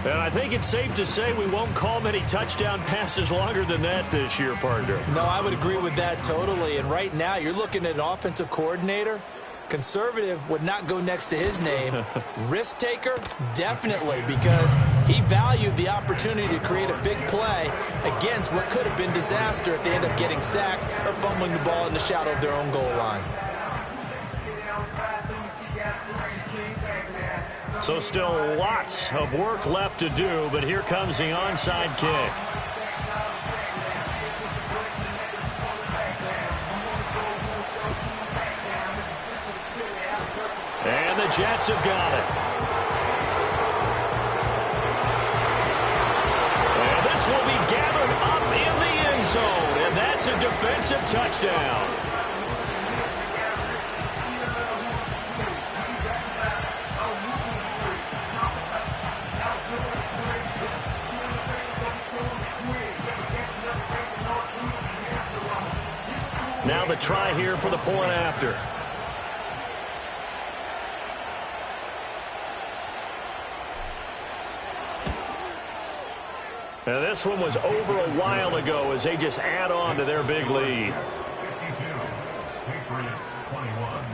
And I think it's safe to say we won't call many touchdown passes longer than that this year, partner. No, I would agree with that totally. And right now, you're looking at an offensive coordinator. Conservative would not go next to his name. Risk taker, definitely, because he valued the opportunity to create a big play against what could have been disaster if they end up getting sacked or fumbling the ball in the shadow of their own goal line. So still lots of work left to do, but here comes the onside kick. And the Jets have got it. And this will be gathered up in the end zone, and that's a defensive touchdown. Now the try here for the point after. And this one was over a while ago as they just add on to their big lead. 52, Patriots 21.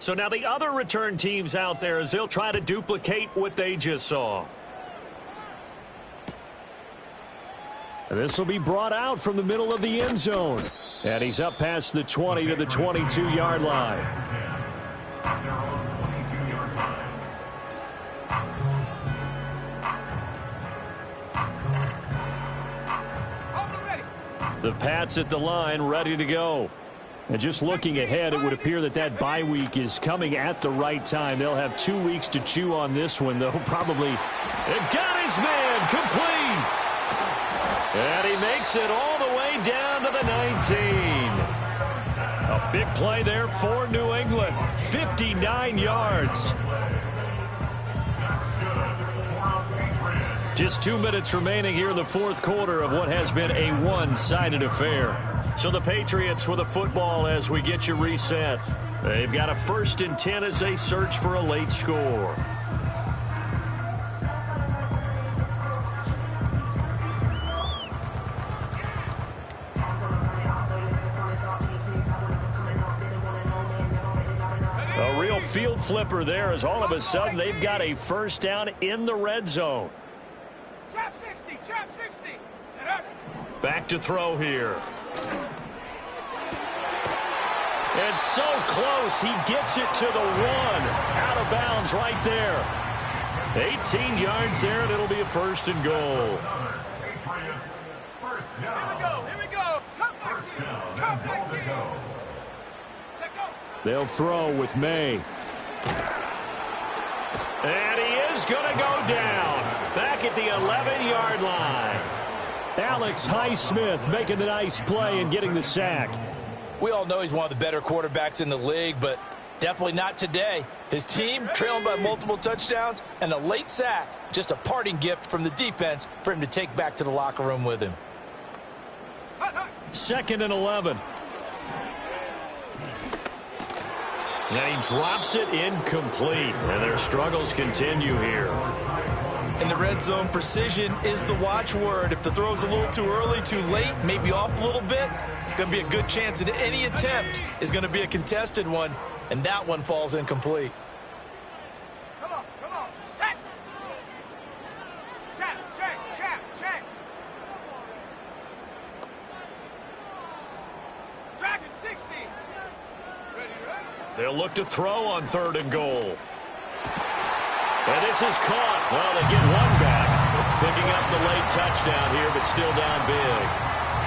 So now the other return teams out there as they'll try to duplicate what they just saw. This will be brought out from the middle of the end zone. And he's up past the 20 to the 22-yard line. Their own 22-yard line. The Pats at the line, ready to go. And just looking ahead, it would appear that that bye week is coming at the right time. They'll have 2 weeks to chew on this one, though, probably. And got his man complete. And he makes it all the way down to the 19. A big play there for New England. 59 yards. Just 2 minutes remaining here in the fourth quarter of what has been a one-sided affair. So the Patriots with the football as we get you reset. They've got a 1st and 10 as they search for a late score. A real field flipper there as all of a sudden they've got a first down in the red zone. Trap 60, trap 60. Back to throw here. And so close, he gets it to the 1. Out of bounds right there. 18 yards there, and it'll be a 1st and goal. Patriots, first Here down. we go, here we go. Cut back First to you. down Cut and back ball to to you. go. Check go. They'll throw with May. And he is going to go down. Back at the 11-yard line. Alex Highsmith making the nice play and getting the sack. We all know he's one of the better quarterbacks in the league, but definitely not today. His team trailing by multiple touchdowns and a late sack. Just a parting gift from the defense for him to take back to the locker room with him. 2nd and 11. And he drops it incomplete. And their struggles continue here. In the red zone, precision is the watchword. If the throw's a little too early, too late, maybe off a little bit, going to be a good chance that any attempt is going to be a contested one, and that one falls incomplete. Come on, set. Check. Dragon 60. Ready. They'll look to throw on 3rd and goal. And this is caught. Well, they get one back. Picking up the late touchdown here, but still down big.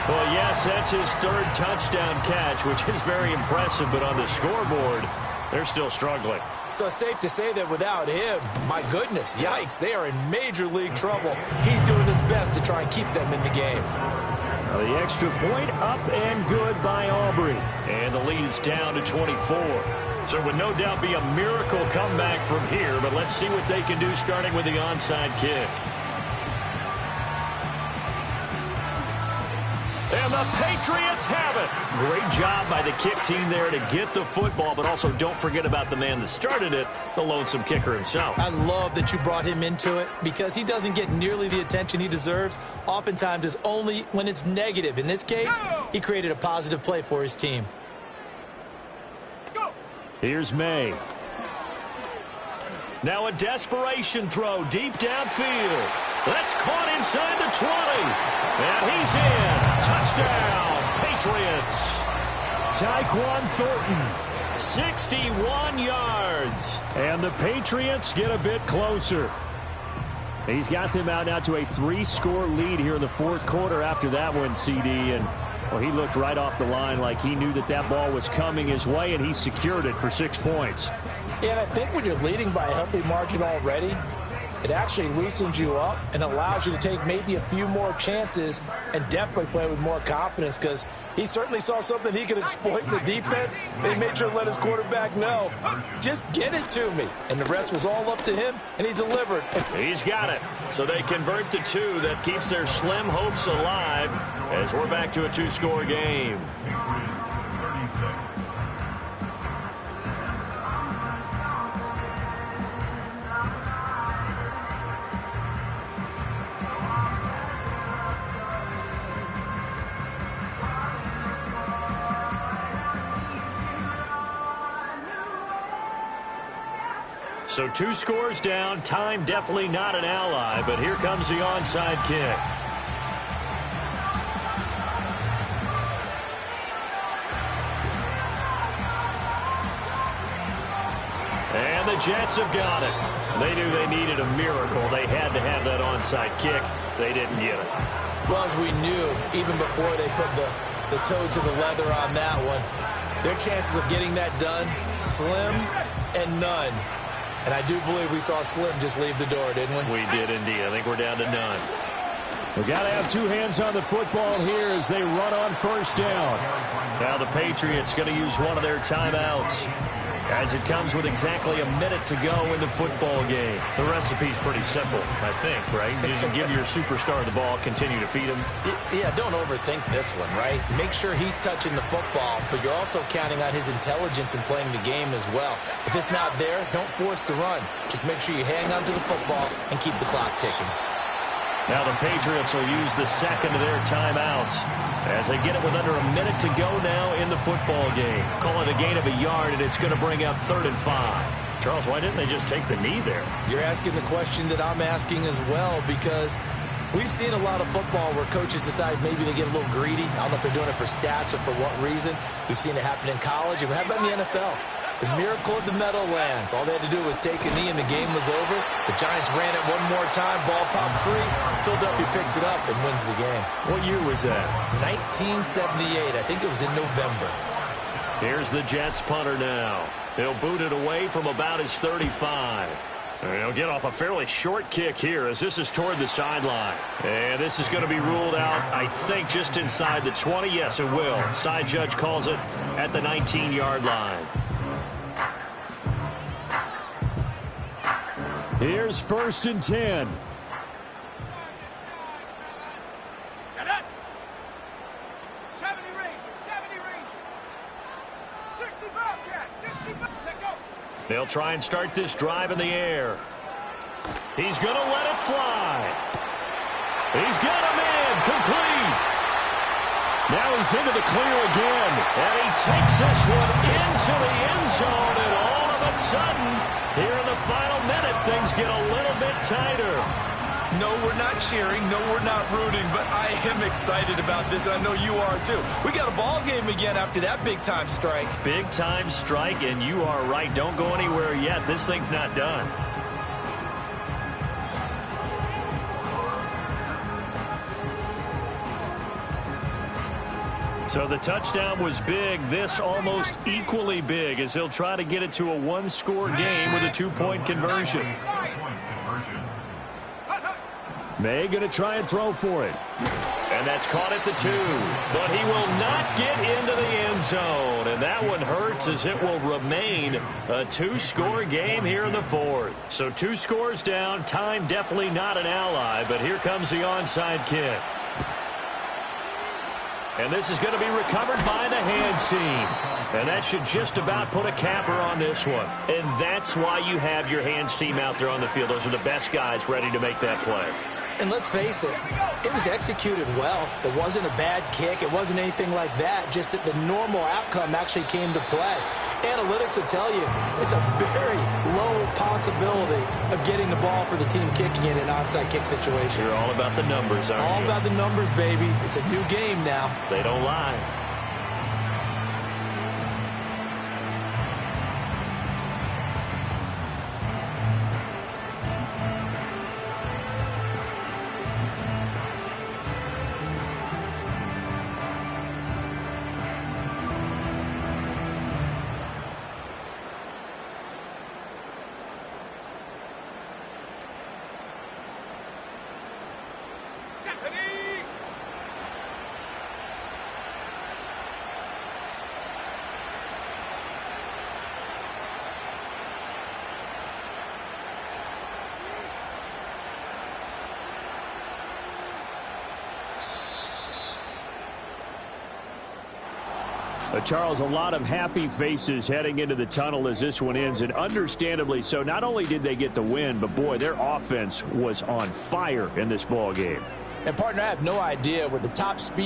Well, yes, that's his 3rd touchdown catch, which is very impressive, but on the scoreboard, they're still struggling. So safe to say that without him, my goodness, yikes, they are in major league trouble. He's doing his best to try and keep them in the game. Well, the extra point up and good by Aubrey. And the lead is down to 24. So it would no doubt be a miracle comeback from here, but let's see what they can do starting with the onside kick. And the Patriots have it. Great job by the kick team there to get the football, but also don't forget about the man that started it, the lonesome kicker himself. I love that you brought him into it because he doesn't get nearly the attention he deserves. Oftentimes it's only when it's negative. In this case, he created a positive play for his team. Go. Here's May. Now a desperation throw deep downfield. That's caught inside the 20. And he's in. Touchdown, Patriots. Tyquan Thornton. 61 yards. And the Patriots get a bit closer. He's got them out now to a 3-score lead here in the fourth quarter after that one, CD. And well, he looked right off the line like he knew that that ball was coming his way, and he secured it for 6 points. Yeah, and I think when you're leading by a healthy margin already, it actually loosens you up and allows you to take maybe a few more chances and definitely play with more confidence, because he certainly saw something he could exploit in the defense. They made sure to let his quarterback know, just get it to me. And the rest was all up to him, and he delivered. He's got it. So they convert the 2. That keeps their slim hopes alive as we're back to a 2-score game. Patriots 36. So 2 scores down. Time definitely not an ally, but here comes the onside kick. And the Jets have got it. They knew they needed a miracle. They had to have that onside kick. They didn't get it. Well, as we knew, even before they put the toe to the leather on that one, their chances of getting that done, slim and none. And I do believe we saw Slim just leave the door, didn't we? We did indeed. I think we're down to none. We've got to have 2 hands on the football here as they run on first down. Now the Patriots going to use one of their timeouts, as it comes with exactly a minute to go in the football game. The recipe's pretty simple, I think, right? You just give your superstar the ball, continue to feed him. Yeah, don't overthink this one, right? Make sure he's touching the football, but you're also counting on his intelligence in playing the game as well. If it's not there, don't force the run. Just make sure you hang on to the football and keep the clock ticking. Now the Patriots will use the second of their timeouts as they get it with under a minute to go now in the football game. Call it a gain of a yard, and it's going to bring up 3rd and 5. Charles, why didn't they just take the knee there? You're asking the question that I'm asking as well, because we've seen a lot of football where coaches decide maybe they get a little greedy. I don't know if they're doing it for stats or for what reason. We've seen it happen in college. And how about in the NFL? The miracle of the Meadowlands. All they had to do was take a knee and the game was over. The Giants ran it one more time. Ball popped free. Philadelphia picks it up and wins the game. What year was that? 1978. I think it was in November. Here's the Jets punter now. He'll boot it away from about his 35. And he'll get off a fairly short kick here as this is toward the sideline. And this is going to be ruled out, I think, just inside the 20. Yes, it will. Side judge calls it at the 19-yard line. Here's 1st and 10. Set up. 70 Rangers, 70 Rangers. 60 Bobcats, 60 Bobcats. Go. They'll try and start this drive in the air. He's going to let it fly. He's got him in. Complete. Now he's into the clear again. And he takes this one into the end zone, and all of a sudden, here in the final minute, things get a little bit tighter. No, we're not cheering. No, we're not rooting, but I am excited about this, and I know you are too. We got a ball game again after that big-time strike. Big-time strike, and you are right. Don't go anywhere yet. This thing's not done. So the touchdown was big. This almost equally big as he'll try to get it to a 1-score game with a 2-point conversion. May going to try and throw for it. And that's caught at the 2. But he will not get into the end zone. And that one hurts as it will remain a 2-score game here in the 4th. So 2 scores down. Time definitely not an ally. But here comes the onside kick. And this is going to be recovered by the hands team. And that should just about put a capper on this one. And that's why you have your hands team out there on the field. Those are the best guys ready to make that play. And let's face it, it was executed well. It wasn't a bad kick. It wasn't anything like that. Just that the normal outcome actually came to play. Analytics will tell you it's a very low possibility of getting the ball for the team kicking in an onside kick situation. You're all about the numbers, aren't you? All about the numbers, baby. It's a new game now. They don't lie. Charles, a lot of happy faces heading into the tunnel as this one ends, and understandably so. Not only did they get the win, but, boy, their offense was on fire in this ball game. And, partner, I have no idea with the top speed